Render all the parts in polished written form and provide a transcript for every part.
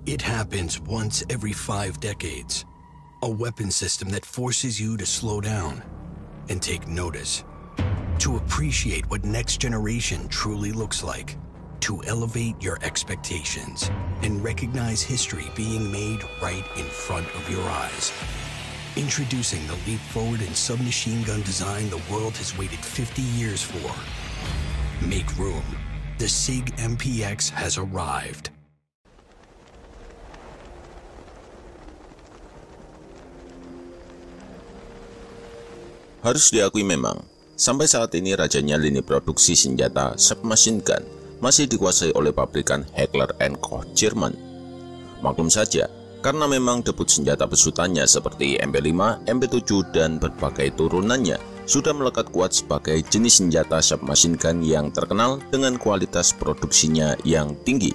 It happens once every 5 decades. A weapon system that forces you to slow down and take notice, to appreciate what next generation truly looks like, to elevate your expectations and recognize history being made right in front of your eyes. Introducing the leap forward in submachine gun design the world has waited 50 years for. Make room. The SIG MPX has arrived. Harus diakui memang, sampai saat ini rajanya lini produksi senjata submachine gun masih dikuasai oleh pabrikan Heckler & Koch Jerman. Maklum saja, karena memang debut senjata besutannya seperti MP5, MP7, dan berbagai turunannya sudah melekat kuat sebagai jenis senjata submachine gun yang terkenal dengan kualitas produksinya yang tinggi,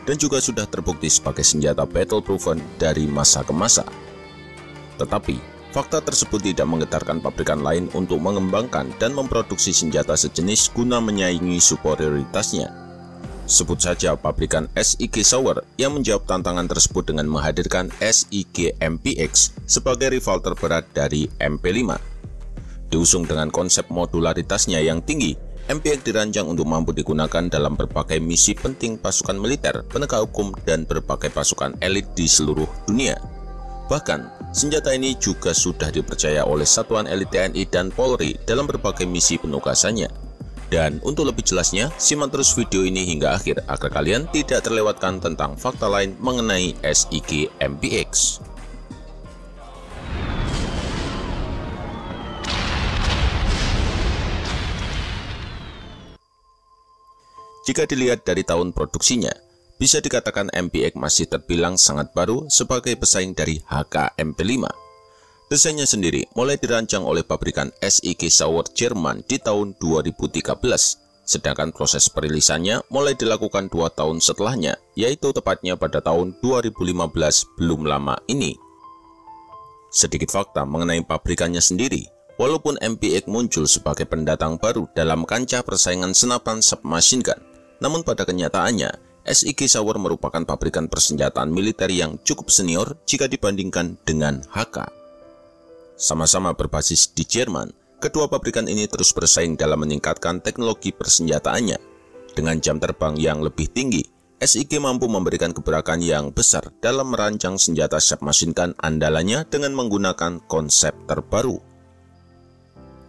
dan juga sudah terbukti sebagai senjata battle-proven dari masa ke masa. Tetapi, fakta tersebut tidak menggetarkan pabrikan lain untuk mengembangkan dan memproduksi senjata sejenis guna menyaingi superioritasnya. Sebut saja pabrikan SIG Sauer yang menjawab tantangan tersebut dengan menghadirkan SIG MPX sebagai rival terberat dari MP5. Diusung dengan konsep modularitasnya yang tinggi, MPX dirancang untuk mampu digunakan dalam berbagai misi penting pasukan militer, penegak hukum, dan berbagai pasukan elit di seluruh dunia. Bahkan, senjata ini juga sudah dipercaya oleh satuan elit TNI dan Polri dalam berbagai misi penugasannya. Dan untuk lebih jelasnya, simak terus video ini hingga akhir agar kalian tidak terlewatkan tentang fakta lain mengenai SIG MPX. Jika dilihat dari tahun produksinya, bisa dikatakan MPX masih terbilang sangat baru sebagai pesaing dari HK MP5. Desainnya sendiri mulai dirancang oleh pabrikan SIG Sauer Jerman di tahun 2013, sedangkan proses perilisannya mulai dilakukan 2 tahun setelahnya, yaitu tepatnya pada tahun 2015 belum lama ini. Sedikit fakta mengenai pabrikannya sendiri. Walaupun MPX muncul sebagai pendatang baru dalam kancah persaingan senapan submachine gun, namun pada kenyataannya, SIG Sauer merupakan pabrikan persenjataan militer yang cukup senior jika dibandingkan dengan HK. Sama-sama berbasis di Jerman, kedua pabrikan ini terus bersaing dalam meningkatkan teknologi persenjataannya. Dengan jam terbang yang lebih tinggi, SIG mampu memberikan gebrakan yang besar dalam merancang senjata submachine gun andalannya dengan menggunakan konsep terbaru.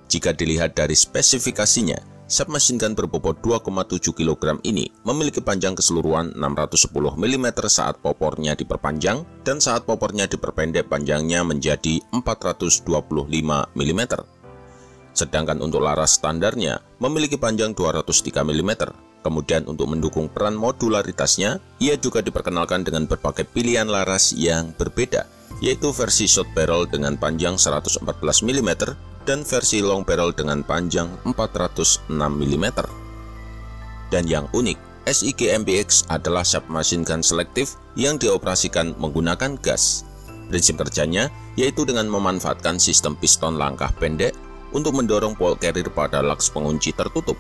Jika dilihat dari spesifikasinya, submachine gun berbobot 2,7 kg ini memiliki panjang keseluruhan 610 mm saat popornya diperpanjang, dan saat popornya diperpendek panjangnya menjadi 425 mm. Sedangkan untuk laras standarnya memiliki panjang 203 mm. Kemudian untuk mendukung peran modularitasnya, ia juga diperkenalkan dengan berbagai pilihan laras yang berbeda, yaitu versi short barrel dengan panjang 114 mm, dan versi long barrel dengan panjang 406 mm. Dan yang unik, SIG MPX adalah submachine gun selektif yang dioperasikan menggunakan gas. Prinsip kerjanya yaitu dengan memanfaatkan sistem piston langkah pendek untuk mendorong ball carrier pada laks pengunci tertutup.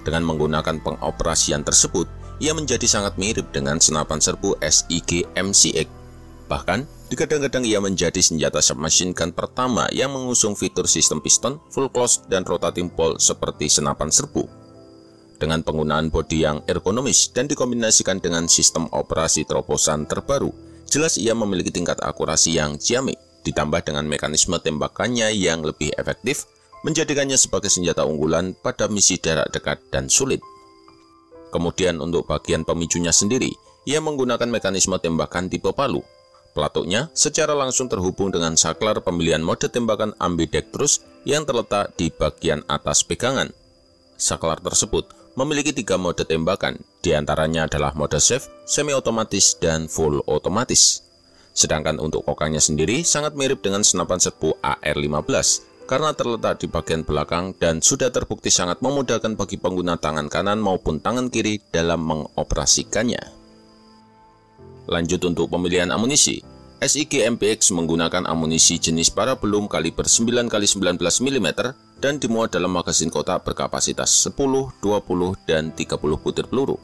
Dengan menggunakan pengoperasian tersebut, ia menjadi sangat mirip dengan senapan serbu SIG MCX. Bahkan, kadang-kadang ia menjadi senjata submachine gun pertama yang mengusung fitur sistem piston, full close, dan rotating ball seperti senapan serbu. Dengan penggunaan bodi yang ergonomis dan dikombinasikan dengan sistem operasi terobosan terbaru, jelas ia memiliki tingkat akurasi yang ciamik, ditambah dengan mekanisme tembakannya yang lebih efektif, menjadikannya sebagai senjata unggulan pada misi jarak dekat dan sulit. Kemudian untuk bagian pemicunya sendiri, ia menggunakan mekanisme tembakan tipe palu. Pelatuknya secara langsung terhubung dengan saklar pemilihan mode tembakan ambidextrous yang terletak di bagian atas pegangan. Saklar tersebut memiliki 3 mode tembakan, diantaranya adalah mode safe, semi-otomatis, dan full otomatis. Sedangkan untuk kokangnya sendiri sangat mirip dengan senapan serbu AR-15 karena terletak di bagian belakang dan sudah terbukti sangat memudahkan bagi pengguna tangan kanan maupun tangan kiri dalam mengoperasikannya. Lanjut untuk pemilihan amunisi, SIG MPX menggunakan amunisi jenis Parabellum kaliber 9x19 mm dan dimuat dalam magasin kotak berkapasitas 10, 20, dan 30 butir peluru.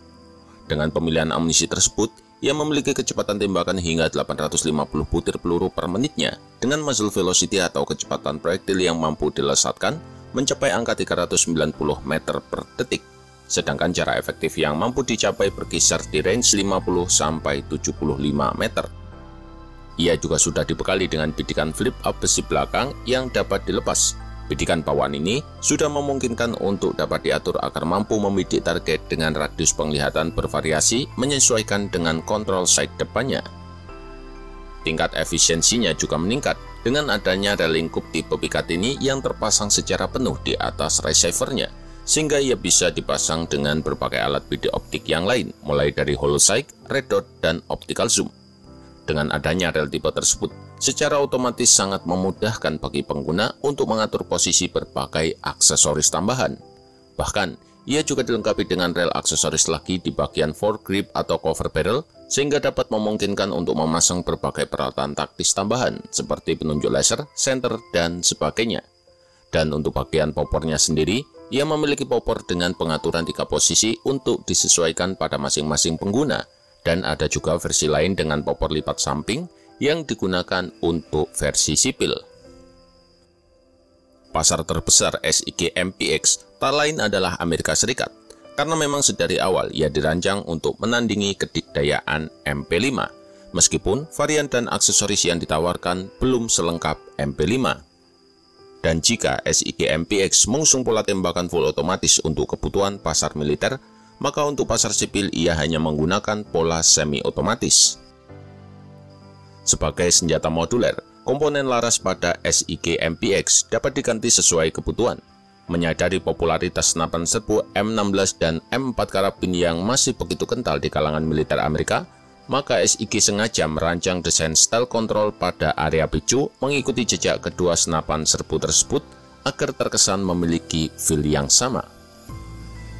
Dengan pemilihan amunisi tersebut, yang memiliki kecepatan tembakan hingga 850 butir peluru per menitnya dengan muzzle velocity atau kecepatan proyektil yang mampu dilesatkan mencapai angka 390 meter per detik. Sedangkan jarak efektif yang mampu dicapai berkisar di range 50 sampai 75 meter. Ia juga sudah dibekali dengan bidikan flip-up besi belakang yang dapat dilepas. Bidikan bawaan ini sudah memungkinkan untuk dapat diatur agar mampu membidik target dengan radius penglihatan bervariasi menyesuaikan dengan kontrol sight depannya. Tingkat efisiensinya juga meningkat dengan adanya railing coupe tipe Picatinny yang terpasang secara penuh di atas receivernya, sehingga ia bisa dipasang dengan berbagai alat bidik optik yang lain, mulai dari hollow sight, red dot, dan optical zoom. Dengan adanya rel tipe tersebut, secara otomatis sangat memudahkan bagi pengguna untuk mengatur posisi berbagai aksesoris tambahan. Bahkan, ia juga dilengkapi dengan rel aksesoris lagi di bagian foregrip atau cover barrel, sehingga dapat memungkinkan untuk memasang berbagai peralatan taktis tambahan, seperti penunjuk laser, senter, dan sebagainya. Dan untuk bagian popornya sendiri, ia memiliki popor dengan pengaturan 3 posisi untuk disesuaikan pada masing-masing pengguna, dan ada juga versi lain dengan popor lipat samping yang digunakan untuk versi sipil. Pasar terbesar SIG MPX tak lain adalah Amerika Serikat, karena memang sedari awal ia dirancang untuk menandingi kedikdayaan MP5, meskipun varian dan aksesoris yang ditawarkan belum selengkap MP5. Dan jika SIG MPX mengusung pola tembakan full otomatis untuk kebutuhan pasar militer, maka untuk pasar sipil ia hanya menggunakan pola semi-otomatis. Sebagai senjata moduler, komponen laras pada SIG MPX dapat diganti sesuai kebutuhan. Menyadari popularitas senapan serbu M16 dan M4 karabin yang masih begitu kental di kalangan militer Amerika, maka SIG sengaja merancang desain style control pada area picu mengikuti jejak kedua senapan serbu tersebut agar terkesan memiliki feel yang sama.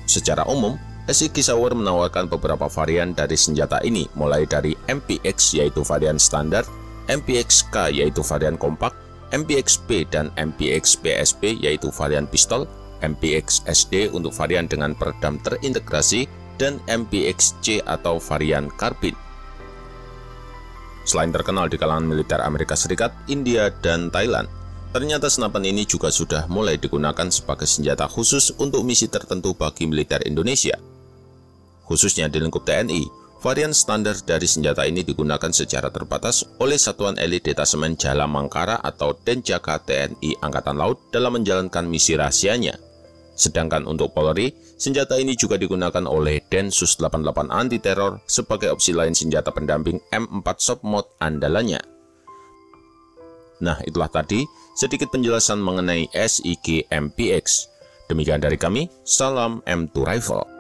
Secara umum, SIG Sauer menawarkan beberapa varian dari senjata ini, mulai dari MPX yaitu varian standar, MPX-K yaitu varian kompak, MPX-B dan MPX-PSB yaitu varian pistol, MPX-SD untuk varian dengan peredam terintegrasi, dan MPX-C atau varian karbin. Selain terkenal di kalangan militer Amerika Serikat, India, dan Thailand, ternyata senapan ini juga sudah mulai digunakan sebagai senjata khusus untuk misi tertentu bagi militer Indonesia. Khususnya di lingkup TNI, varian standar dari senjata ini digunakan secara terbatas oleh Satuan Elit Detasemen Jala Mangkara atau Denjaka TNI Angkatan Laut dalam menjalankan misi rahasianya. Sedangkan untuk Polri, senjata ini juga digunakan oleh Densus 88 Anti Teror sebagai opsi lain senjata pendamping M4 Submod andalannya. Nah, itulah tadi sedikit penjelasan mengenai SIG MPX. Demikian dari kami, salam M2 Rifle.